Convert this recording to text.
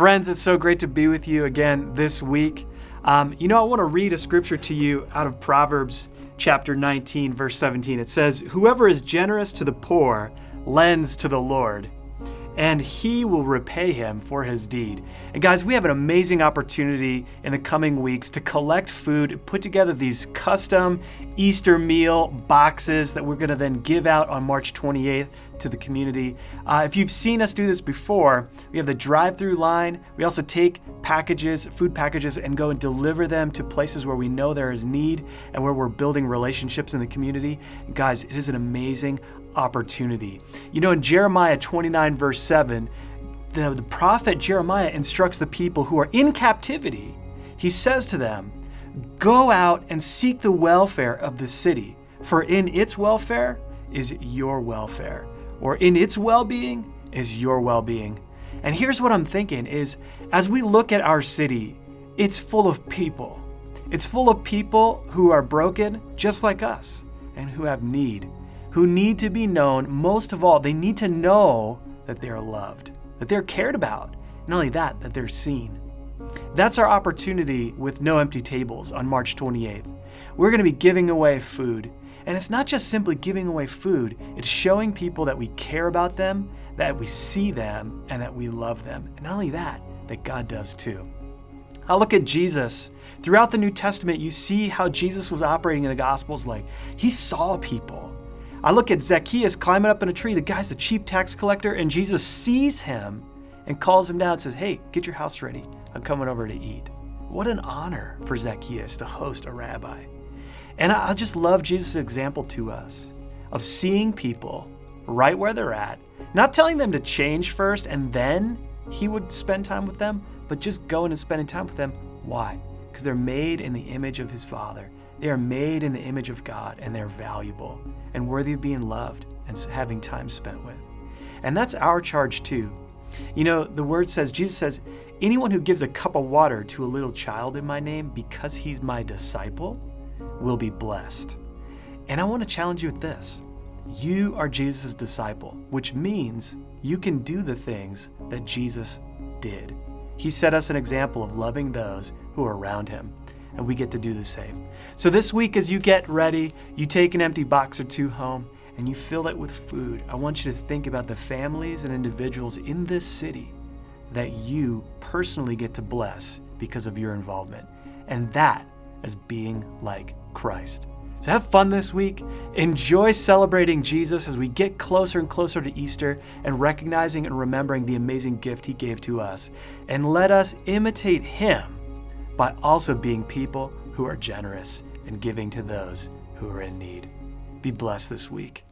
Friends, it's so great to be with you again this week. I want to read a scripture to you out of Proverbs chapter 19, verse 17. It says, "Whoever is generous to the poor lends to the Lord, and he will repay him for his deed." And guys, we have an amazing opportunity in the coming weeks to collect food, put together these custom Easter meal boxes that we're going to then give out on March 28th to the community. If you've seen us do this before, we have the drive-through line. We also take food packages, and go and deliver them to places where we know there is need and where we're building relationships in the community. And guys, it is an amazing opportunity. In Jeremiah 29, verse 7, the prophet Jeremiah instructs the people who are in captivity. He says to them, "Go out and seek the welfare of the city, for in its welfare is your welfare," or in its well-being is your well-being. And here's what I'm thinking is, as we look at our city, it's full of people. It's full of people who are broken just like us and who have need, who need to be known. Most of all, they need to know that they are loved, that they're cared about. Not only that, that they're seen. That's our opportunity with No Empty Tables on March 28th. We're going to be giving away food. And it's not just simply giving away food, it's showing people that we care about them, that we see them, and that we love them. And not only that God does too. I look at Jesus. Throughout the New Testament, you see how Jesus was operating in the Gospels like he saw people. I look at Zacchaeus climbing up in a tree. The guy's the chief tax collector, and Jesus sees him and calls him down and says, "Hey, get your house ready. I'm coming over to eat." What an honor for Zacchaeus to host a rabbi. And I just love Jesus' example to us of seeing people right where they're at, not telling them to change first and then he would spend time with them, but just going and spending time with them. Why? Because they're made in the image of his Father. They are made in the image of God, and they're valuable and worthy of being loved and having time spent with. And that's our charge too. The word says, Jesus says, "Anyone who gives a cup of water to a little child in my name because he's my disciple will be blessed." And I want to challenge you with this. You are Jesus' disciple, which means you can do the things that Jesus did. He set us an example of loving those who are around him, and we get to do the same. So this week, as you get ready, you take an empty box or two home and you fill it with food. I want you to think about the families and individuals in this city that you personally get to bless because of your involvement. And that is being like Christ. So have fun this week. Enjoy celebrating Jesus as we get closer and closer to Easter and recognizing and remembering the amazing gift he gave to us. And let us imitate him by also being people who are generous and giving to those who are in need. Be blessed this week.